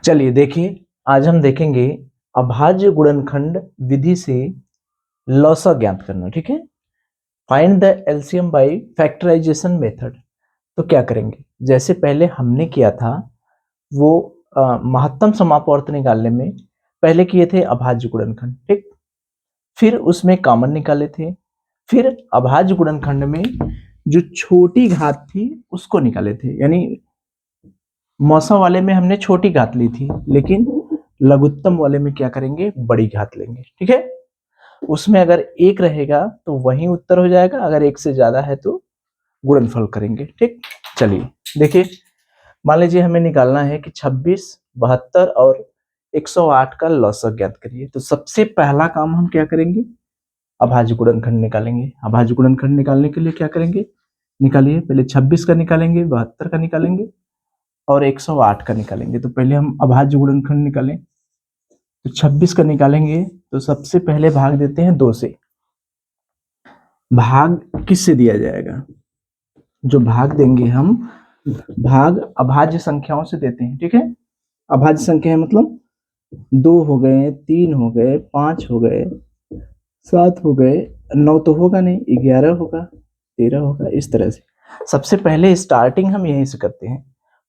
चलिए देखिए, आज हम देखेंगे अभाज्य गुणनखंड विधि से लॉसा ज्ञात करना। ठीक है, find the LCM by factorization method. तो क्या करेंगे, जैसे पहले हमने किया था वो महत्तम समापवर्त निकालने में पहले किए थे अभाज्य गुणनखंड। ठीक, फिर उसमें कॉमन निकाले थे, फिर अभाज्य गुणनखंड में जो छोटी घात थी उसको निकाले थे। यानी मौसम वाले में हमने छोटी घात ली थी, लेकिन लघुत्तम वाले में क्या करेंगे, बड़ी घात लेंगे। ठीक है, उसमें अगर एक रहेगा तो वही उत्तर हो जाएगा, अगर एक से ज्यादा है तो गुणनफल करेंगे। ठीक, चलिए देखिए, मान लीजिए हमें निकालना है कि 26, 72 और 108 का लॉसक ज्ञात करिए। तो सबसे पहला काम हम क्या करेंगे, अभाज्य गुणनखंड निकालेंगे। अभाज्य गुणनखंड निकालने के लिए क्या करेंगे, निकालिए, पहले 26 का निकालेंगे, 72 का निकालेंगे और 108 का निकालेंगे। तो पहले हम अभाज्य गुणनखंड निकालें। तो 26 का निकालेंगे तो सबसे पहले भाग देते हैं 2 से। भाग किससे दिया जाएगा, जो भाग देंगे हम, भाग अभाज्य संख्याओं से देते हैं। ठीक है, अभाज्य संख्या है मतलब 2 हो गए, 3 हो गए, 5 हो गए, 7 हो गए, 9 तो होगा नहीं, 11 होगा, 13 होगा, इस तरह से। सबसे पहले स्टार्टिंग हम यहीं से करते हैं।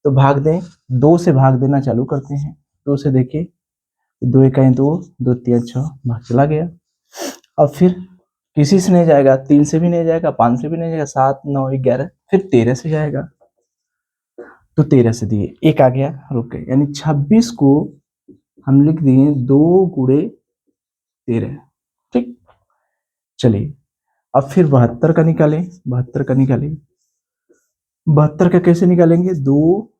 तो भाग दें, 2 से भाग देना चालू करते हैं। 2 से देखिए, 2 इकाई 2, 2 3 6, भाग चला गया। अब फिर किसी से नहीं जाएगा, 3 से भी नहीं जाएगा, 5 से भी नहीं जाएगा, 7 9 11, फिर 13 से जाएगा। तो 13 से दिए, एक आ गया, रुक गए, यानी 26 को हम लिख दिए 2 गुणे 13। ठीक, चलिए अब फिर 72 का निकालें। 72 का निकालें, 72 का कैसे निकालेंगे, 2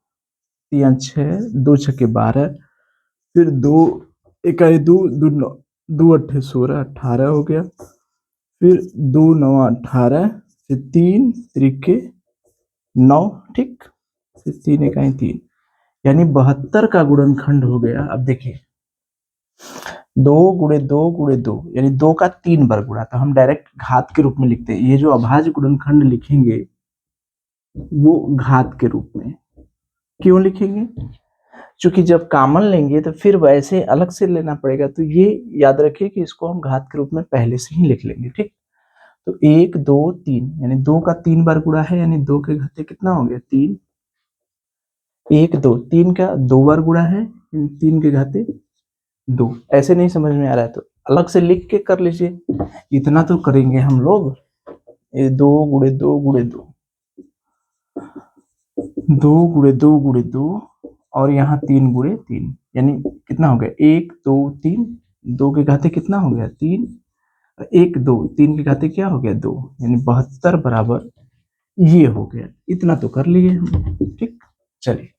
3 6, 2 छक्के 12, फिर 2 इकाई 2, 2 9, 2 अट्ठे 16, 18 हो गया, फिर 2 9 18, फिर 3 त्रिके 9। ठीक, फिर 3 इकाई 3, यानी 72 का गुणनखंड हो गया। अब देखिए, 2 गुणे 2 गुणे 2, यानी 2 का 3 बार गुणा, तो हम डायरेक्ट घात के रूप में लिखते हैं। ये जो अभाज्य गुणनखंड लिखेंगे वो घात के रूप में क्यों लिखेंगे, क्योंकि जब कॉमन लेंगे तो फिर वैसे अलग से लेना पड़ेगा। तो ये याद रखिए कि इसको हम घात के रूप में पहले से ही लिख लेंगे। ठीक, तो 1 2 3, यानी 2 का 3 बार गुणा है, यानी 2 के घाते कितना हो गया, 3। 1 2, 3 का 2 बार गुणा है, 3 के घाते 2। ऐसे नहीं समझ में आ रहा है तो अलग से लिख के कर लीजिए, इतना तो करेंगे हम लोग। 2 गुणे 2 गुणे 2, 2 गुणे 2 गुणे 2, और यहाँ 3 गुणे 3, यानी कितना हो गया, 1 2 3, 2 के घाते कितना हो गया, 3, 1 2, 3 के घाते क्या हो गया, 2, यानी 72 बराबर ये हो गया। इतना तो कर लिए हम। ठीक, चलिए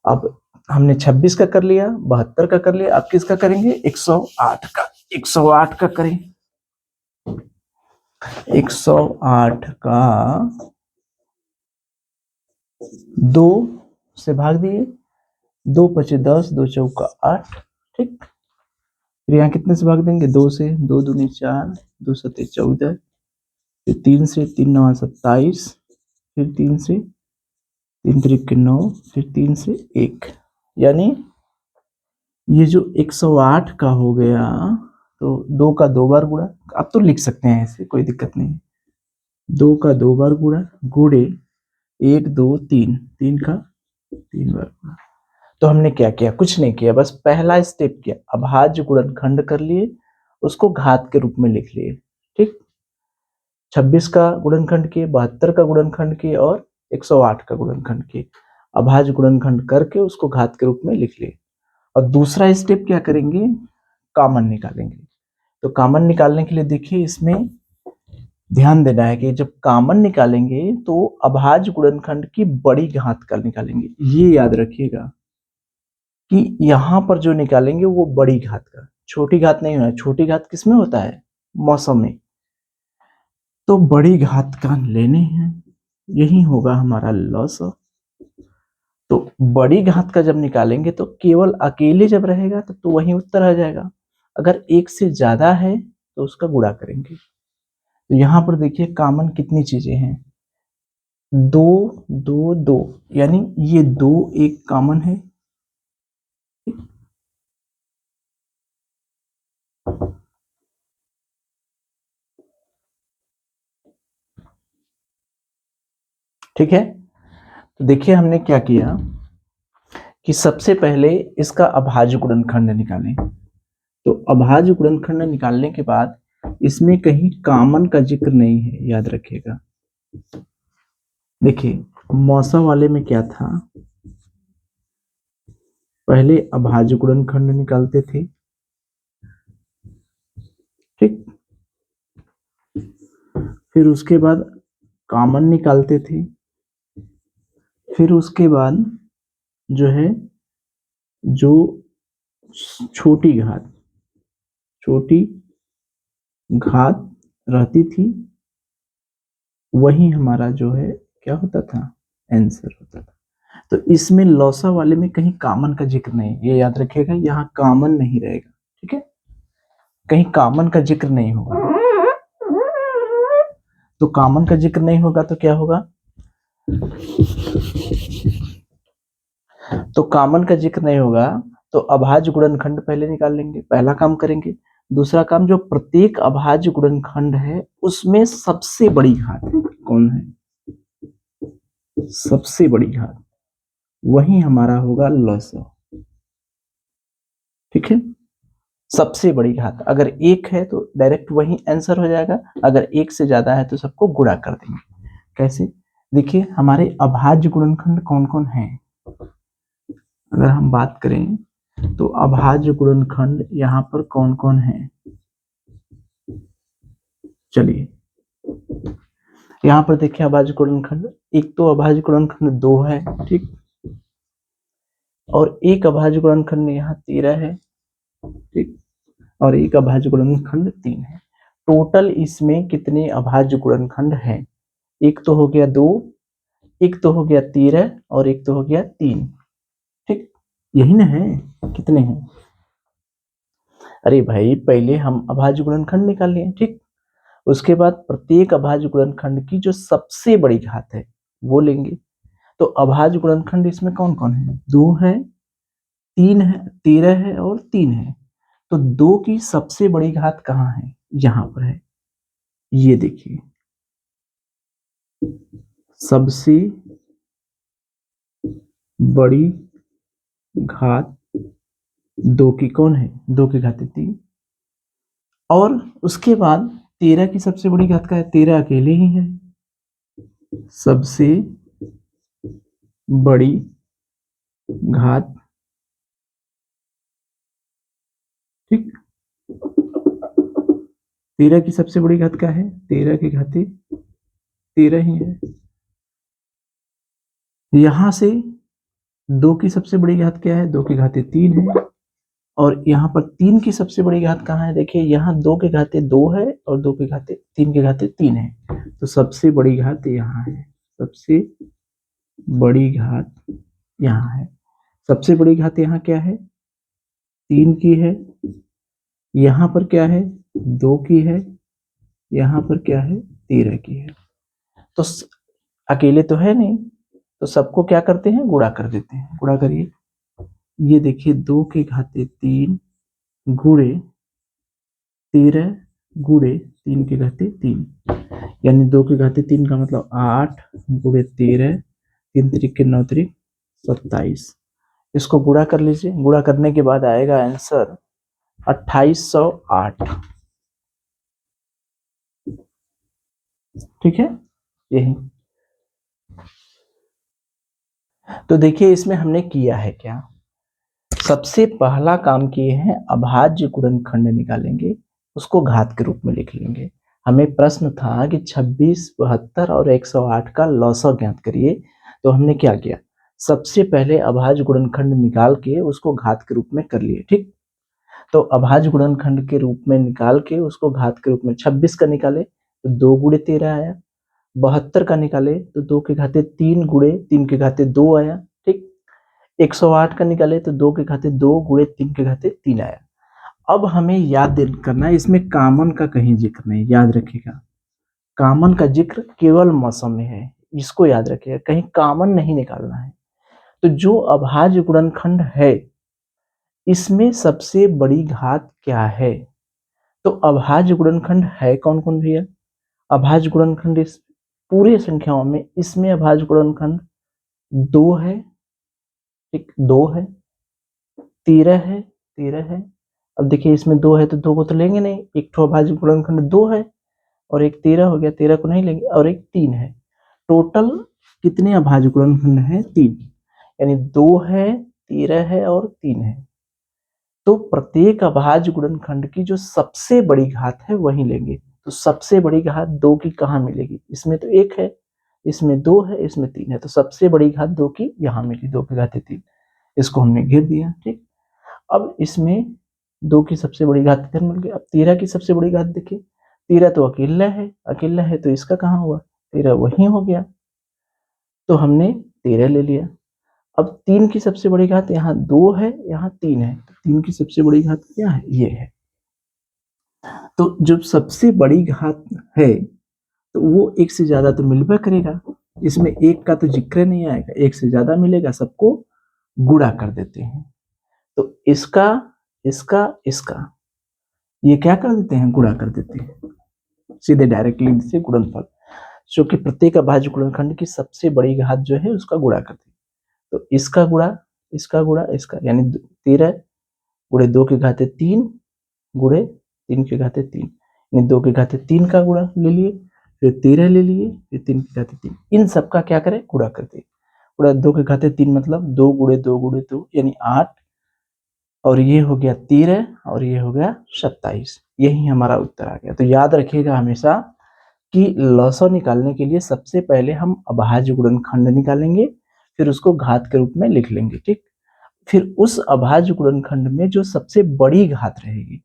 अब हमने 26 का कर लिया, 72 का कर लिया, अब किसका करेंगे, 108 का। 108 का करें, 108 का 2 से भाग दिए, 2 पचे 10, 2 चौका 8। ठीक, फिर यहाँ कितने से भाग देंगे, 2 से, 2 दूनी 4, 2 सत्ते 14, फिर 3 से, 3 9 27, फिर 3 से, 3 त्रिक 9, फिर 3 से 1, यानी ये जो 108 का हो गया, तो 2 का 2 बार गुणा, अब तो लिख सकते हैं ऐसे, कोई दिक्कत नहीं। 2 का 2 बार गुणा गुणे 1 2 3, 3 का 3 बार गुणा। तो हमने क्या किया, कुछ नहीं किया, बस पहला स्टेप किया, अभाज्य गुणनखंड कर लिए, उसको घात के रूप में लिख लिए। ठीक, 26 का गुणनखंड किए, 72 का गुणनखंड किए और 108 का गुणनखंड किए। अभाज्य गुणनखंड करके उसको घात के रूप में लिख लिए। और दूसरा स्टेप क्या करेंगे, कॉमन निकालेंगे। तो कॉमन निकालने के लिए देखिए, इसमें ध्यान देना है कि जब कॉमन निकालेंगे तो अभाज्य गुणनखंड की बड़ी घात का निकालेंगे। ये याद रखिएगा कि यहां पर जो निकालेंगे वो बड़ी घात का, छोटी घात नहीं होना। छोटी घात किसमें होता है, मौसम में। तो बड़ी घात का लेने हैं, यही होगा हमारा लॉस। तो बड़ी घात का जब निकालेंगे तो केवल अकेले जब रहेगा तो वही उत्तर आ जाएगा। अगर एक से ज्यादा है तो उसका गुणा करेंगे। तो यहाँ पर देखिए कॉमन कितनी चीजें हैं, 2 2 2, यानी ये 2 एक कॉमन है, ठीक है, तो देखिए हमने क्या किया कि सबसे पहले इसका अभाज्य गुणनखंड निकालें। तो अभाज्य गुणनखंड निकालने के बाद इसमें कहीं कॉमन का जिक्र नहीं है, याद रखिएगा। देखिए मौसा वाले में क्या था, पहले अभाज्य गुणनखंड निकालते थे, ठीक, फिर उसके बाद कॉमन निकालते थे, फिर उसके बाद जो है जो छोटी घात रहती थी वही हमारा जो है क्या होता था, आंसर होता था। तो इसमें लौसा वाले में कहीं कॉमन का जिक्र नहीं, ये याद रखिएगा, यहाँ कॉमन नहीं रहेगा, ठीक है, कहीं कॉमन का जिक्र नहीं होगा। तो कॉमन का जिक्र नहीं होगा तो क्या होगा, तो कॉमन का जिक्र नहीं होगा तो अभाज्य गुणनखंड पहले निकाल लेंगे, पहला काम करेंगे। दूसरा काम, जो प्रत्येक अभाज्य गुणनखंड है उसमें सबसे बड़ी घात कौन है, सबसे बड़ी घात वही हमारा होगा लौसा, ठीक है। सबसे बड़ी घात अगर एक है तो डायरेक्ट वही आंसर हो जाएगा, अगर एक से ज्यादा है तो सबको गुणा कर देंगे। कैसे, देखिए हमारे अभाज्य गुणनखंड कौन कौन है, अगर हम बात करें तो अभाज्य गुणनखंड यहाँ पर कौन कौन है, चलिए यहाँ पर देखिए अभाज्य गुणनखंड, एक तो अभाज्य गुणनखंड 2 है, ठीक, और एक अभाज्य गुणनखंड यहाँ 13 है, ठीक, और एक अभाज्य गुणनखंड 3 है। टोटल इसमें कितने अभाज्य गुणनखंड हैं, एक तो हो गया 2, एक तो हो गया 13 और एक तो हो गया 3, ठीक, यही ना है, कितने हैं, अरे भाई पहले हम अभाज्य गुणनखंड निकाल लिए, ठीक, उसके बाद प्रत्येक अभाज्य गुणनखंड की जो सबसे बड़ी घात है वो लेंगे। तो अभाज्य गुणनखंड इसमें कौन कौन है, 2 है, 3 है, 13 है और 3 है। तो 2 की सबसे बड़ी घात कहाँ है, यहां पर है, ये देखिए सबसे बड़ी घात 2 की कौन है, 2 की घात 3, और उसके बाद 13 की सबसे बड़ी घात का है, 13 अकेले ही है, सबसे बड़ी घात, ठीक, 13 की सबसे बड़ी घात क्या है, 13 की घाते 13 ही है। यहां से 2 की सबसे बड़ी घात क्या है, 2 की घाते 3 है, और यहाँ पर 3 की सबसे बड़ी घात कहाँ है, देखिए यहाँ 2 के घाते 2 है और 2 के घाते 3 के घाते 3 है, तो सबसे बड़ी घात यहाँ है, सबसे बड़ी घात यहाँ है। सबसे बड़ी घात यहाँ क्या है, 3 की है, यहाँ पर क्या है, 2 की है, यहाँ पर क्या है, 13 की है। तो अकेले तो है नहीं, तो सबको क्या करते हैं, गुणा कर देते हैं, गुणा करिए, ये देखिए 2 की घाते 3 गुणे 13 गुणे 3 की घाते 3, यानी 2 की घाते 3 का मतलब 8 गुणे 13, 3 तरीके 9 तरीक 27, इसको गुणा कर लीजिए, गुणा करने के बाद आएगा आंसर 2808, ठीक है, यही। तो देखिए इसमें हमने किया है क्या, सबसे पहला काम किए हैं अभाज्य गुणनखंड निकालेंगे, उसको घात के रूप में लिख लेंगे। हमें प्रश्न था कि 26, 72 और 108 का लौसा ज्ञात करिए, तो हमने क्या किया, सबसे पहले अभाज्य गुणनखंड निकाल के उसको घात के रूप में कर लिए, ठीक। तो अभाज्य गुणनखंड के रूप में निकाल के उसको घात के रूप में 26 का निकाले तो 2 गुणे 13 आया, 72 का निकाले तो 2 के घाते 3 गुणे 3 के घाते 2 आया, ठीक, 108 का निकाले तो 2 के घाते 2 गुणे 3 के घाते 3 आया। अब हमें याद करना है, इसमें कॉमन का कहीं जिक्र नहीं, याद रखिएगा, कॉमन का जिक्र केवल मौसम में है, इसको याद रखिएगा, कहीं कॉमन नहीं निकालना है। तो जो अभाज्य गुणनखंड है इसमें सबसे बड़ी घात क्या है, तो अभाज्य गुणनखंड है कौन कौन भैया? अभाज्य गुणनखंड इस पूरे संख्याओं में, इसमें अभाज्य गुणनखंड 2 है, ठीक, 2 है, 13 है, 13 है। अब देखिए इसमें 2 है तो 2 को तो लेंगे नहीं, एक तो अभाज्य गुणनखंड 2 है और एक 13 हो गया, 13 को नहीं लेंगे, और एक 3 है। टोटल कितने अभाज्य गुणनखंड है? 3, यानी 2 है, 13 है और 3 है। तो प्रत्येक अभाज्य गुणनखंड की जो सबसे बड़ी घात है वही लेंगे। तो सबसे बड़ी घात 2 की कहाँ मिलेगी? इसमें तो 1 है, इसमें 2 है, इसमें 3 है, तो सबसे बड़ी घात 2 की यहाँ मिली, 2 की घात 3। इसको हमने घेर दिया, ठीक। अब इसमें 2 की सबसे बड़ी घात इधर मिल गई। अब 13 की सबसे बड़ी घात देखिए, 13 तो अकेला है तो इसका कहाँ हुआ? 13 वही हो गया, तो हमने 13 ले लिया। अब 3 की सबसे बड़ी घात, यहाँ 2 है, यहाँ 3 है, तो 3 की सबसे बड़ी घात क्या है? ये है। तो जब सबसे बड़ी घात है तो वो एक से ज्यादा तो मिलबा करेगा, इसमें एक का तो जिक्र नहीं आएगा, एक से ज्यादा मिलेगा, सबको गुणा कर देते हैं। तो इसका इसका इसका ये क्या कर देते हैं? गुणा कर देते हैं, सीधे डायरेक्टली से गुणनफल, जो कि प्रत्येक अभाज्य गुणनखंड की सबसे बड़ी घात जो है उसका गुणा करते हैं। तो इसका गुणा, इसका गुणा, इसका, यानी 13 गुणे 2 की घाते 3 गुणे 3 की घाते 3, यानी 2 की घाते 3 का गुणा ले लिए, फिर 13 ले लिए, फिर 3 की घाते 3, इन सब का क्या करें? गुणा करते हैं। गुणा 2 की घाते 3 मतलब 2 गुणे 2 गुणे 2 यानी 8, और ये हो गया 13 और ये हो गया 27। यही हमारा उत्तर आ गया। तो याद रखिएगा हमेशा कि लसौ निकालने के लिए सबसे पहले हम अभाज्य गुणनखंड निकालेंगे, फिर उसको घात के रूप में लिख लेंगे, ठीक। फिर उस अभाज्य गुणनखंड में जो सबसे बड़ी घात रहेगी,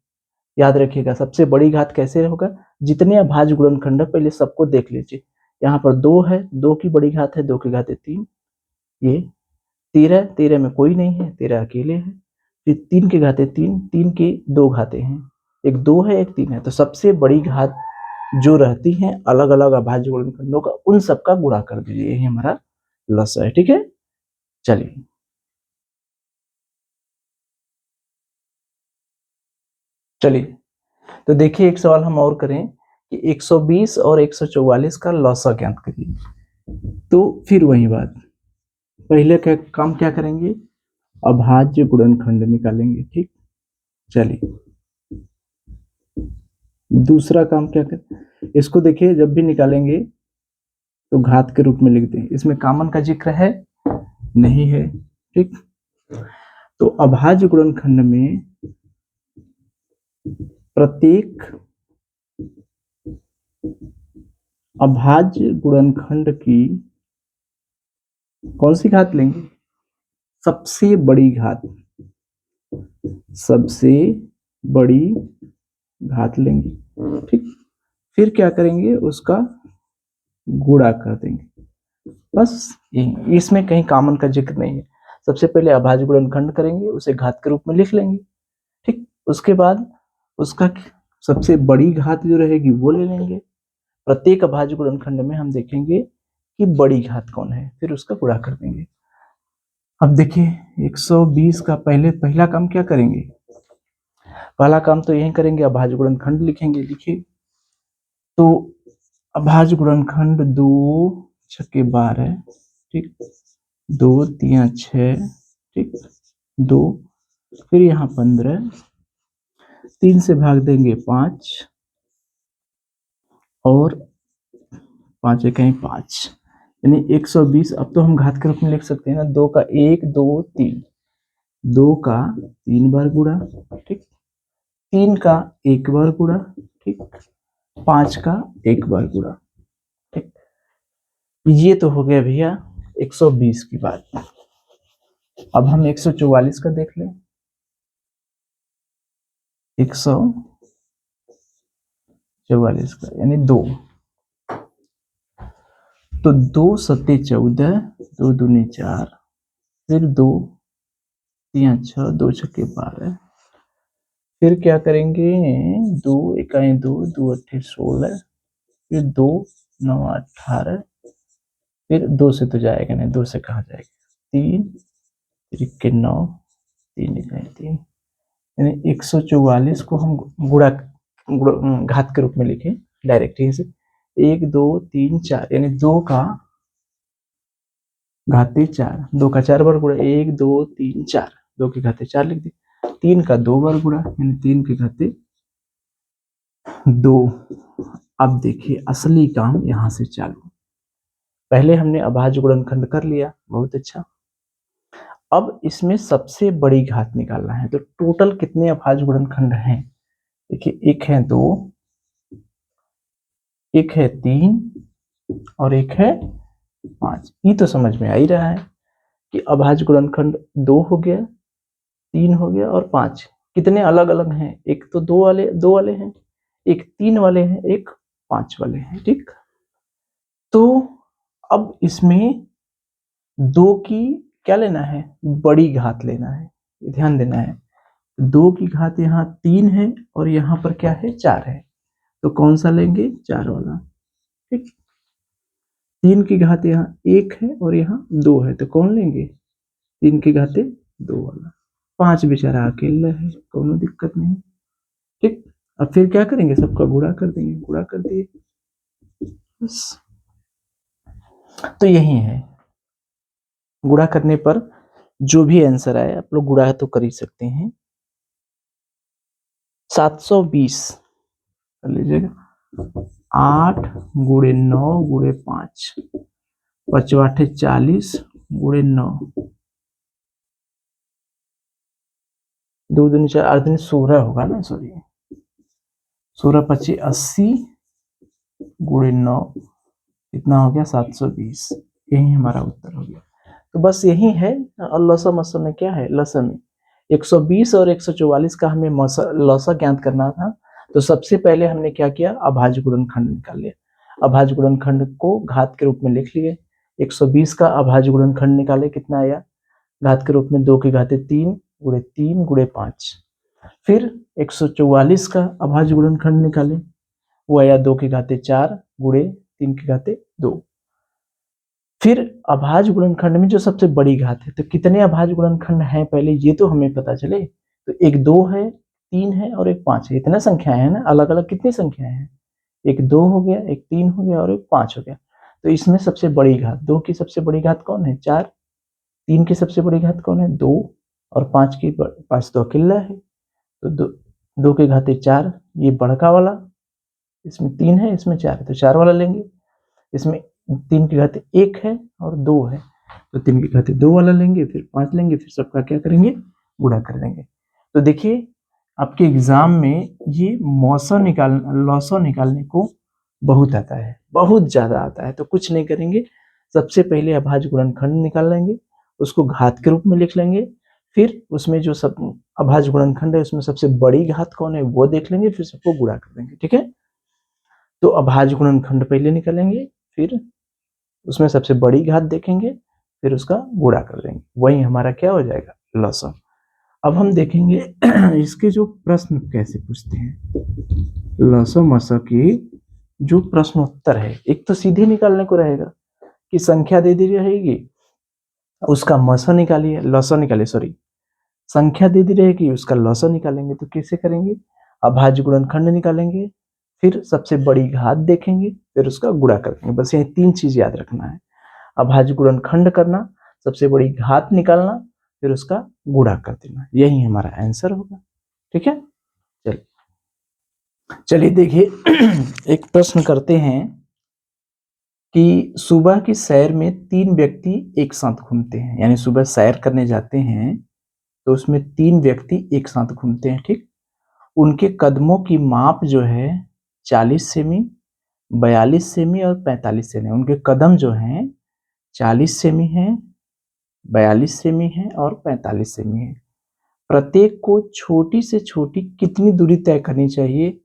याद रखिएगा सबसे बड़ी घात कैसे होगा? जितने अभाज्य गुणनखंड है पहले सबको देख लीजिए। यहाँ पर 2 है, 2 की बड़ी घात है, 2 की घात 3, ये 13, 13 में कोई नहीं है, 13 अकेले है, फिर 3 की घाते 3, 3 की 2 घातें हैं, एक 2 है, एक 3 है, तो सबसे बड़ी घात जो रहती हैं अलग अलग अभाज्य गुणनखंडों का, उन सबका गुणा कर दीजिए, यही हमारा लसा है, ठीक है। चलिए चलिए तो देखिए एक सवाल हम और करें कि 120 और 144 का लौसा ज्ञात करिए। तो फिर वही बात, पहले क्या काम क्या करेंगे? अभाज्य गुणनखंड निकालेंगे, ठीक। चलिए दूसरा काम क्या करें? इसको देखिए जब भी निकालेंगे तो घात के रूप में लिख दें, इसमें कामन का जिक्र है नहीं है, ठीक। तो अभाज्य गुणनखंड में प्रत्येक अभाज्य गुणनखंड की कौन सी घात लेंगे? सबसे बड़ी घात, सबसे बड़ी घात लेंगे, ठीक। फिर क्या करेंगे? उसका गुणा कर देंगे, बस यही, इसमें कहीं कामन का जिक्र नहीं है। सबसे पहले अभाज्य गुणनखंड करेंगे, उसे घात के रूप में लिख लेंगे, ठीक। उसके बाद उसका सबसे बड़ी घात जो रहेगी वो ले लेंगे। प्रत्येक अभाज्य गुणनखंड में हम देखेंगे कि बड़ी घात कौन है, फिर उसका गुणा कर देंगे। अब देखिए 120 का पहला काम क्या करेंगे? पहला काम तो यही करेंगे, अभाज्य गुणनखंड लिखेंगे। लिखिए तो अभाज्य गुणनखंड 2 छक्के 12, ठीक, 2 3 6, ठीक, 2, फिर यहाँ 15, 3 से भाग देंगे 5 और 5 कहीं 5, यानी 120। अब तो हम घात के रूप में लिख सकते हैं ना, 2 का 1 2 3, 2 का 3 बार गुणा, ठीक, 3 का 1 बार गुणा, ठीक, 5 का 1 बार गुणा, ठीक। ये तो हो गया भैया 120 की बात। अब हम 144 का देख लें। 144 का यानी 2, तो 2 सत्ते 14, 2 दूनी 4, फिर 2 3 6, 2 छक्के 12, फिर क्या करेंगे? 2 इकाई 2, 2 अट्ठे 16, फिर 2 9 18, फिर 2 से तो जाएगा नहीं, 2 से कहाँ जाएगा? 3 इक्के 9, 3 इकाई 3, यानी 144 को हम गुणा घात के रूप में लिखे डायरेक्ट ही से 1 2 3 4 यानी 2 का घाते 4, 2 का 4 बार गुणा 1 2 3 4, 2 के घाते 4 लिख दी, 3 का 2 बार गुणा यानी 3 के घाते 2। अब देखिए असली काम यहां से चालू। पहले हमने अभाज्य गुणनखंड कर लिया, बहुत अच्छा। अब इसमें सबसे बड़ी घात निकालना है, तो टोटल कितने अभाज्य गुणनखंड हैं? देखिए एक है 2, एक है 3 और एक है 5। ये तो समझ में आ ही रहा है कि अभाज्य गुणनखंड 2 हो गया, 3 हो गया और 5 कितने अलग अलग हैं। एक तो 2 वाले हैं, एक 3 वाले हैं, एक 5 वाले हैं। ठीक, तो अब इसमें 2 की क्या लेना है? बड़ी घात लेना है, ध्यान देना है। 2 की घात यहाँ 3 है और यहाँ पर क्या है? 4 है, तो कौन सा लेंगे? 4 वाला। ठीक, 3 की घात यहाँ 1 है और यहाँ 2 है, तो कौन लेंगे? 3 की घाते 2 वाला। 5 बेचारा अकेला है, कोनो दिक्कत नहीं। ठीक, अब फिर क्या करेंगे? सबका गुणा कर देंगे, गुणा कर दिए बस। तो यही है, गुणा करने पर जो भी आंसर आए आप लोग गुणा तो कर ही सकते हैं। 720 कर लीजिएगा, 8 गुणे 9 गुणे 5, 5 8 40 गुणे 9, 2 दूनी 4 8 दूनी 16 होगा ना, सॉरी 16 25 80 गुणे 9 कितना हो गया? 720। यही हमारा उत्तर हो गया। तो बस यही है। और लसम असम में क्या है? लसम में 120 और 144 का हमें लसा ज्ञात करना था। तो सबसे पहले हमने क्या किया? अभाज्य गुणनखंड निकाल लिया। अभाज्य गुणनखंड को घात के रूप में लिख लिए। 120 का अभाज्य गुणनखंड निकाले, कितना आया? घात के रूप में 2 की घाते 3 गुणे 5। फिर 144 का अभाज्य गुणनखंड निकाले, वो आया 2 की घाते 4 गुणे 3 की घाते 2। फिर अभाज्य गुणनखंड में जो सबसे बड़ी घात है, तो कितने अभाज्य गुणनखंड हैं पहले ये तो हमें पता चले। तो एक 2 है, 3 है और एक 5 है। इतना संख्याएं हैं ना, अलग अलग कितनी संख्याएं हैं? एक 2 हो गया, एक 3 हो गया और एक 5 हो गया। तो इसमें सबसे बड़ी घात 2 की सबसे बड़ी घात कौन है? 4। 3 की सबसे बड़ी घात कौन है? 2। और 5 तो अकेला है, तो 2 के घाते 4, ये बड़का वाला, इसमें 3 है, इसमें 4 है, तो 4 वाला लेंगे। इसमें 3 की घाते 1 है और 2 है, तो 3 की घाते 2 वाला लेंगे, फिर 5 लेंगे, फिर सबका क्या करेंगे? गुणा कर देंगे। तो देखिए आपके एग्जाम में ये लॉसो निकालने को बहुत आता है, बहुत ज्यादा आता है। तो कुछ नहीं करेंगे, सबसे पहले अभाज्य गुणनखंड निकाल लेंगे, उसको घात के रूप में लिख लेंगे। फिर उसमें जो सब अभाज्य गुणनखंड है उसमें सबसे बड़ी घात कौन है वो देख लेंगे, फिर सबको गुणा कर देंगे। ठीक है, तो अभाज्य गुणनखंड पहले निकालेंगे, फिर उसमें सबसे बड़ी घात देखेंगे, फिर उसका गुणा कर देंगे। वही हमारा क्या हो जाएगा? लसम। अब हम देखेंगे इसके जो प्रश्न कैसे पूछते हैं। लसम मस की जो प्रश्न उत्तर है, एक तो सीधे निकालने को रहेगा कि संख्या दे दी रहेगी, उसका मस निकालिए, लसम निकालिए, सॉरी संख्या दे दी रहेगी, उसका लसम निकालेंगे। तो कैसे करेंगे? अभाज्य गुणनखंड निकालेंगे, फिर सबसे बड़ी घात देखेंगे, फिर उसका गुणा कर देंगे। बस ये 3 चीज याद रखना है, अभाज्य गुणनखंड करना, सबसे बड़ी घात निकालना, फिर उसका गुणा कर देना। यही हमारा आंसर होगा। ठीक है, चलिए देखिए एक प्रश्न करते हैं कि सुबह की सैर में 3 व्यक्ति एक साथ घूमते हैं, यानी सुबह सैर करने जाते हैं तो उसमें 3 व्यक्ति एक साथ घूमते हैं। ठीक, उनके कदमों की माप जो है 40 सेमी, 42 सेमी और 45 सेमी। उनके कदम जो हैं 40 सेमी है, 42 सेमी है और 45 सेमी है। प्रत्येक को छोटी से छोटी कितनी दूरी तय करनी चाहिए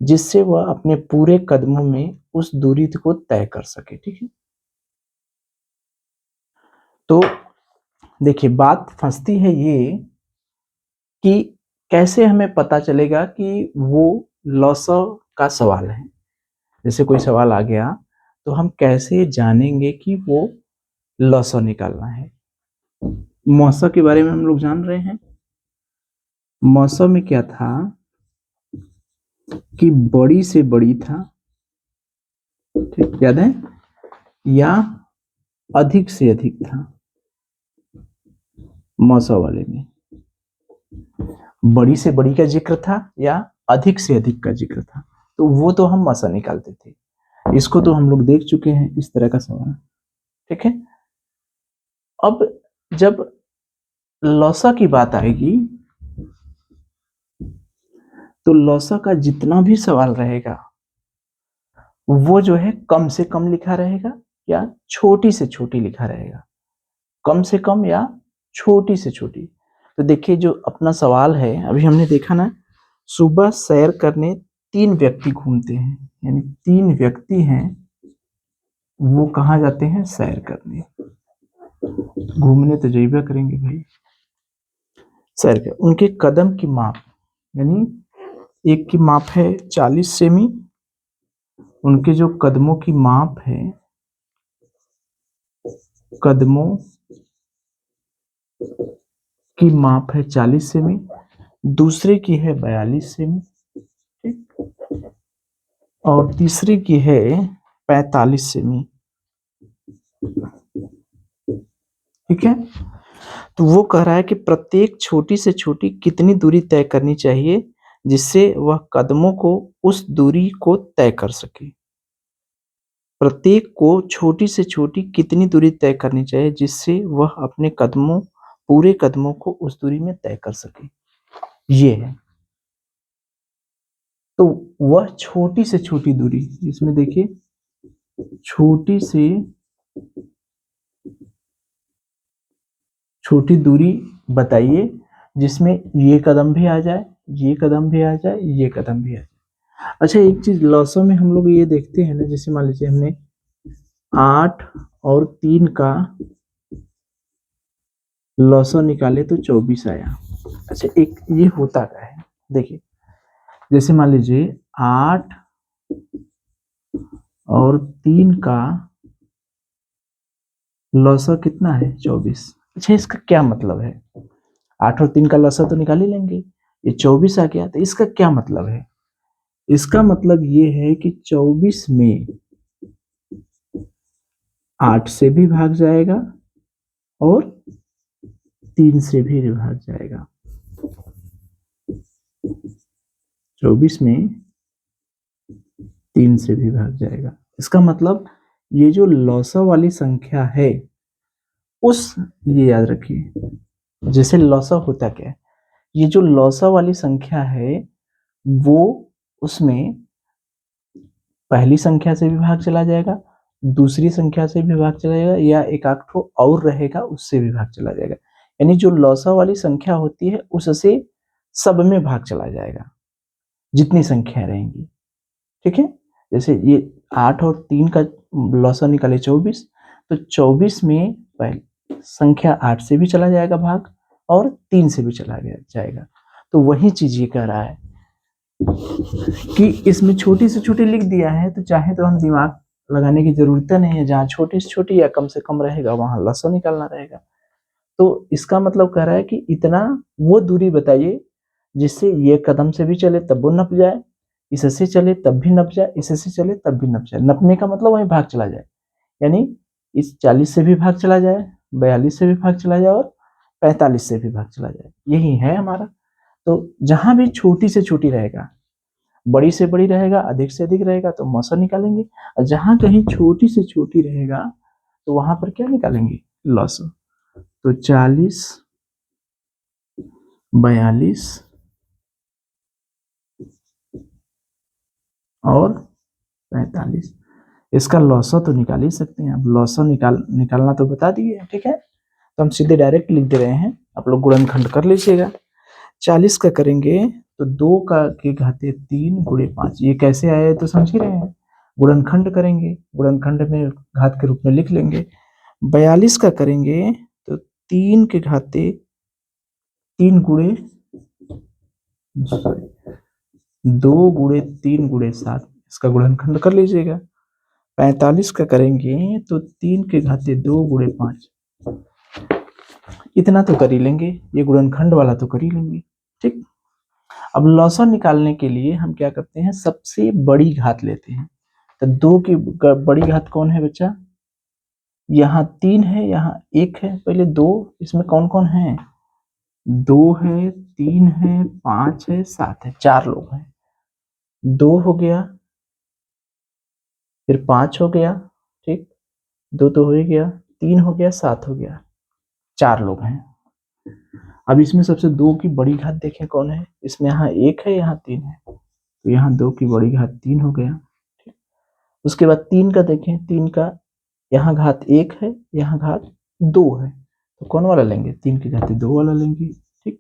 जिससे वह अपने पूरे कदमों में उस दूरी को तय कर सके। ठीक है, तो देखिए बात फंसती है ये कि कैसे हमें पता चलेगा कि वो लॉसो का सवाल है। जैसे कोई सवाल आ गया तो हम कैसे जानेंगे कि वो लॉसो निकालना है। मौसा के बारे में हम लोग जान रहे हैं। मौसम में क्या था कि बड़ी से बड़ी था, ठीक, याद है, या अधिक से अधिक था। मौसा वाले में बड़ी से बड़ी का जिक्र था या अधिक से अधिक का जिक्र था, तो वो तो हम मसा निकालते थे। इसको तो हम लोग देख चुके हैं, इस तरह का सवाल, ठीक है। अब जब लौसा की बात आएगी तो लौसा का जितना भी सवाल रहेगा वो जो है कम से कम लिखा रहेगा या छोटी से छोटी लिखा रहेगा, कम से कम या छोटी से छोटी। तो देखिए जो अपना सवाल है, अभी हमने देखा ना, सुबह सैर करने 3 व्यक्ति घूमते हैं, यानी 3 व्यक्ति हैं, वो कहाँ जाते हैं, सैर करने। घूमने तो जइबा करेंगे भाई, सैर कर, उनके कदम की माप, यानी एक की माप है 40 सेमी, उनके जो कदमों की माप है, कदमों की माप है 40 सेमी, दूसरे की है 42 सेमी, ठीक, और तीसरे की है 45 सेमी, ठीक है। तो वो कह रहा है कि प्रत्येक छोटी से छोटी कितनी दूरी तय करनी चाहिए जिससे वह कदमों को उस दूरी को तय कर सके। प्रत्येक को छोटी से छोटी कितनी दूरी तय करनी चाहिए जिससे वह अपने कदमों, पूरे कदमों को उस दूरी में तय कर सके, ये है। तो वह छोटी से छोटी दूरी, इसमें देखिए छोटी से छोटी दूरी बताइए जिसमें ये कदम भी आ जाए, ये कदम भी आ जाए, ये कदम भी आ जाए। अच्छा एक चीज लॉसो में हम लोग ये देखते हैं ना, जैसे मान लीजिए हमने 8 और 3 का लॉसो निकाले तो 24 आया। अच्छा एक ये होता क्या है, देखिए जैसे मान लीजिए 8 और 3 का लॉसो कितना है, 24। अच्छा इसका क्या मतलब है, 8 और 3 का लॉसो तो निकाल ही लेंगे, ये 24 आ गया, तो इसका क्या मतलब है। इसका मतलब ये है कि 24 में 8 से भी भाग जाएगा और 3 से भी भाग जाएगा। 24 में 3 से भी भाग जाएगा। इसका मतलब ये जो लॉसा वाली संख्या है उस, ये याद रखिए, जैसे लॉसा होता क्या है, ये जो लॉसा वाली संख्या है वो उसमें पहली संख्या से भी भाग चला जाएगा, दूसरी संख्या से भी भाग चला जाएगा, या एक आध ठो और रहेगा उससे भी भाग चला जाएगा। यानी जो लॉसा वाली संख्या होती है उससे सब में भाग चला जाएगा जितनी संख्या रहेंगी, ठीक है। जैसे ये 8 और 3 का लॉसा निकाले 24, तो 24 में संख्या 8 से भी चला जाएगा भाग और 3 से भी चला जाएगा। तो वही चीज ये कह रहा है कि इसमें छोटी से छोटी लिख दिया है, तो चाहे तो हम दिमाग लगाने की जरूरत नहीं है, जहाँ छोटी से छोटी या कम से कम रहेगा वहां लॉसा निकालना रहेगा। तो इसका मतलब कह रहा है कि इतना वो दूरी बताइए जिससे ये कदम से भी चले तब वो नप जाए, इससे चले तब भी नप जाए, इससे चले तब भी नप जाए। नपने का मतलब वहीं भाग चला जाए, यानी इस 40 से भी भाग चला जाए, 42 से भी भाग चला जाए और 45 से भी भाग चला जाए, यही है हमारा। तो जहां भी छोटी से छोटी रहेगा, बड़ी से बड़ी रहेगा, अधिक से अधिक रहेगा तो मौसा निकालेंगे, और जहां कहीं छोटी से छोटी रहेगा तो वहां पर क्या निकालेंगे, लॉसा। तो 40, 42 और 45, इसका लॉसा तो निकाल ही सकते हैं। अब लॉसा निकालना तो बता दिए, ठीक है, तो हम सीधे डायरेक्ट लिख दे रहे हैं, आप लोग गुणनखंड कर लीजिएगा। 40 का करेंगे तो 2 का के घाते 3 गुणे 5, ये कैसे आया तो समझ ही रहे हैं। गुणनखंड करेंगे, गुणनखंड में घात के रूप में लिख लेंगे। 42 का करेंगे तो 3 के घाते 3 गुणे 2 गुणे 3 गुणे 7, इसका गुणनखंड कर लीजिएगा। 45 का करेंगे तो 3 के घाते 2 गुणे 5, इतना तो कर ही लेंगे, ये गुणनखंड वाला तो कर ही लेंगे, ठीक। अब लॉसा निकालने के लिए हम क्या करते हैं, सबसे बड़ी घात लेते हैं। तो 2 की बड़ी घात कौन है बच्चा, यहाँ 3 है, यहाँ 1 है, पहले 2, इसमें कौन कौन है, 2 है, 3 है, 5 है, 7 है, 4 लोग हैं। 2 हो गया, फिर 5 हो गया, ठीक, 2 तो हो ही गया, 3 हो गया, 7 हो गया, 4 लोग हैं। अब इसमें सबसे 2 की बड़ी घात देखें कौन है, इसमें यहाँ 1 है, यहाँ 3 है, तो यहाँ 2 की बड़ी घात 3 हो गया। ठीक, उसके बाद 3 का देखें, 3 का यहाँ घात 1 है, यहाँ घात 2 है, तो कौन वाला लेंगे, 3 की घात 2 वाला लेंगे। ठीक,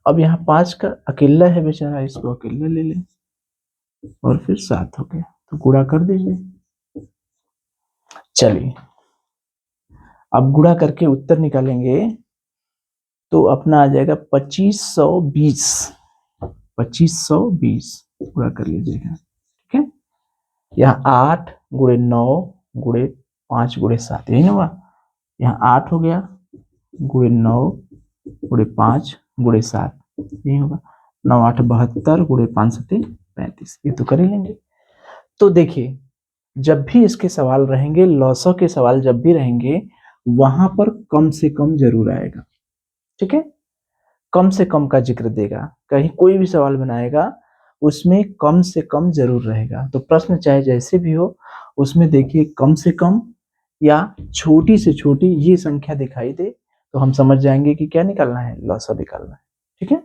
अब यहाँ 5 का अकेला है बेचारा, इसको अकेला ले लें, और फिर 7 हो गया, तो गुणा कर दीजिए। चलिए अब गुणा करके उत्तर निकालेंगे, तो अपना आ जाएगा 2520, 2520 गुणा कर लीजिएगा। ठीक है, यहाँ 8 गुणे 9 गुणे 5 गुणे 7, यही ना हुआ, यहाँ 8 हो गया, गुणे 9 गुणे 5 गुणे 7, यही होगा, 9 8 72 गुणे 5 7 35, ये तो कर ही लेंगे। तो देखिए जब भी इसके सवाल रहेंगे, लॉसो के सवाल जब भी रहेंगे, वहां पर कम से कम जरूर आएगा। ठीक है, कम से कम का जिक्र देगा, कहीं कोई भी सवाल बनाएगा उसमें कम से कम जरूर रहेगा। तो प्रश्न चाहे जैसे भी हो, उसमें देखिए कम से कम या छोटी से छोटी ये संख्या दिखाई दे, तो हम समझ जाएंगे कि क्या निकालना है, लॉसा निकालना है। ठीक है,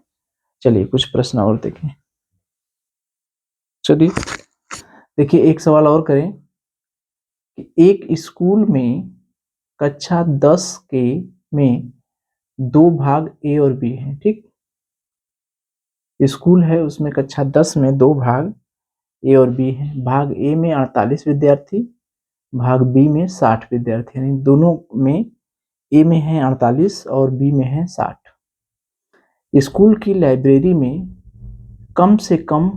चलिए कुछ प्रश्न और देखें। चलिए देखिए एक सवाल और करें कि एक स्कूल में कक्षा 10 के में 2 भाग ए और बी हैं। ठीक, स्कूल है उसमें कक्षा 10 में 2 भाग ए और बी हैं। भाग ए में 48 विद्यार्थी, भाग बी में 60 विद्यार्थी, यानी दोनों में ए में है 48 और बी में है 60। स्कूल की लाइब्रेरी में कम से कम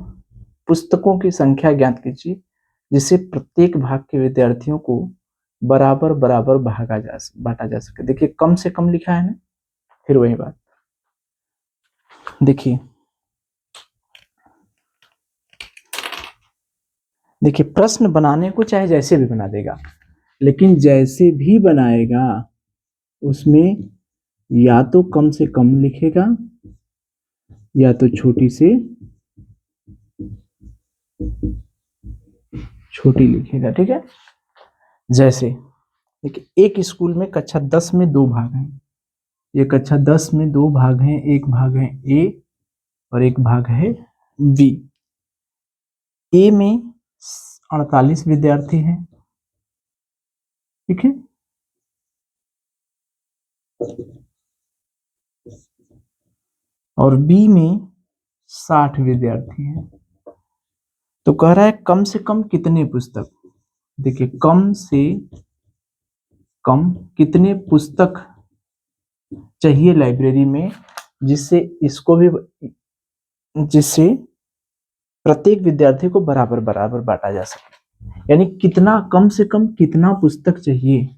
पुस्तकों की संख्या ज्ञात कीजिए जिससे प्रत्येक भाग के विद्यार्थियों को बराबर बराबर बांटा जा सके। देखिए कम से कम लिखा है ना, फिर वही बात देखिए, प्रश्न बनाने को चाहे जैसे भी बना देगा, लेकिन जैसे भी बनाएगा उसमें या तो कम से कम लिखेगा या तो छोटी से छोटी लिखेगा। ठीक है, जैसे देखिए एक स्कूल में कक्षा 10 में 2 भाग हैं, ये कक्षा 10 में 2 भाग हैं, एक भाग है ए और एक भाग है बी। ए में 48 विद्यार्थी हैं, ठीक है, और बी में 60 विद्यार्थी हैं। तो कह रहा है कम से कम कितने पुस्तक, देखिए कम से कम कितने पुस्तक चाहिए लाइब्रेरी में जिससे इसको भी, जिससे प्रत्येक विद्यार्थी को बराबर बराबर बांटा जा सके, यानी कितना कम से कम कितना पुस्तक चाहिए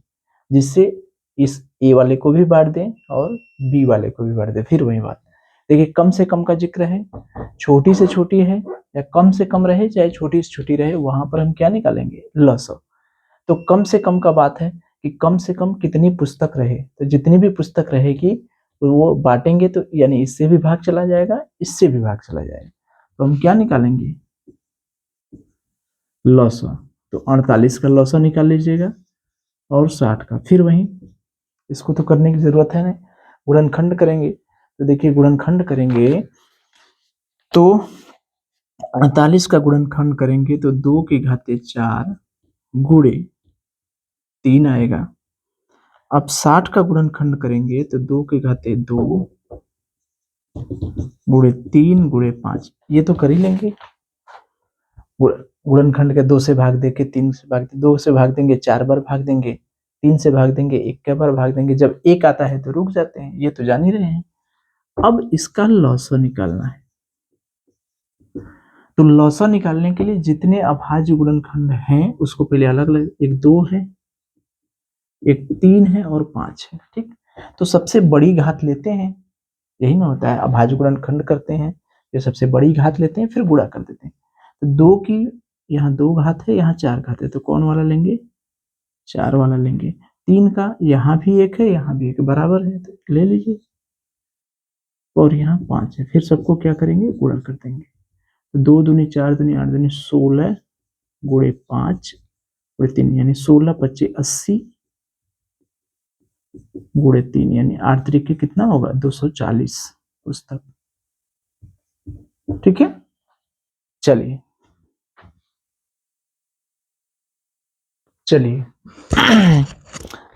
जिससे इस ए वाले को भी बांट दें और बी वाले को भी बांट दें। फिर वही बात, देखिए कम से कम का जिक्र है, छोटी से छोटी है या कम से कम रहे चाहे छोटी से छोटी रहे, वहां पर हम क्या निकालेंगे, लॉसा। तो कम से कम का बात है कि कम से कम कितनी पुस्तक रहे, तो जितनी भी पुस्तक रहेगी वो बांटेंगे, तो यानी इससे भी भाग चला जाएगा, इससे भी भाग चला जाएगा, तो हम क्या निकालेंगे, लॉसा। तो 48 का लॉसा निकाल लीजिएगा और 60 का, फिर वही इसको तो करने की जरूरत है ना, गुणनखंड करेंगे। तो देखिए गुणनखंड करेंगे तो 48 का गुणनखंड करेंगे तो 2 की घाते 4 गुणे 3 आएगा। अब 60 का गुणनखंड करेंगे तो 2 की घाते 2 गुणे 3 गुणे 5, ये तो कर ही लेंगे। गुणनखंड के 2 से भाग देके 3 से भाग, 2 से भाग देंगे 4 बार भाग देंगे, 3 से भाग देंगे 1 बार भाग देंगे, जब 1 आता है तो रुक जाते हैं, ये तो जान ही रहे हैं। अब इसका लॉसा निकालना है, तो लॉसा निकालने के लिए जितने अभाज्य गुणनखंड हैं उसको पहले अलग अलग, एक 2 है, एक 3 है और 5 है। ठीक, तो सबसे बड़ी घात लेते हैं, यही ना होता है, अभाज्य गुणनखंड करते हैं ये सबसे बड़ी घात लेते हैं, फिर गुणा कर देते हैं। तो 2 की यहाँ 2 घात है, यहाँ 4 घात है, तो कौन वाला लेंगे? 4 वाला लेंगे। 3 का यहाँ भी 1 है, यहाँ भी 1 बराबर है, तो ले लीजिए। और यहाँ 5 है, फिर सबको क्या करेंगे? गुणा कर देंगे। तो 2 दूनी 4 दूनी 8 दूनी 16 गुणे 5 गुणे 3 यानी 16 25 80 गुणे 3 यानी 8 तरीके कितना होगा? 240 पुस्तक। ठीक है, चलिए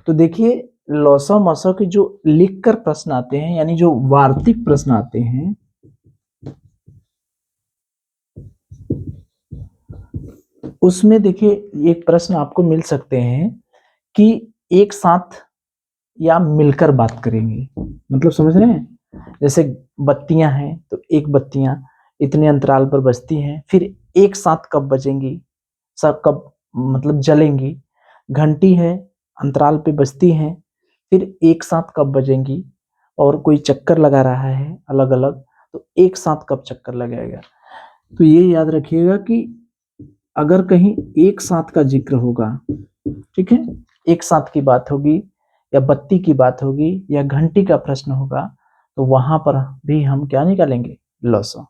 तो देखिए लौसा मौसा के जो लिखकर प्रश्न आते हैं, यानी जो वार्तिक प्रश्न आते हैं, उसमें देखिए एक प्रश्न आपको मिल सकते हैं कि एक साथ या मिलकर बात करेंगे, मतलब समझ रहे हैं? जैसे बत्तियां हैं तो एक बत्तियां इतने अंतराल पर बजती हैं, फिर एक साथ कब बजेंगी, सब कब मतलब जलेंगी। घंटी है, अंतराल पे बजती हैं, फिर एक साथ कब बजेंगी। और कोई चक्कर लगा रहा है अलग अलग, तो एक साथ कब चक्कर लगाएगा। तो ये याद रखिएगा कि अगर कहीं एक साथ का जिक्र होगा, ठीक है, एक साथ की बात होगी या बत्ती की बात होगी या घंटी का प्रश्न होगा, तो वहां पर भी हम क्या निकालेंगे? लौसा।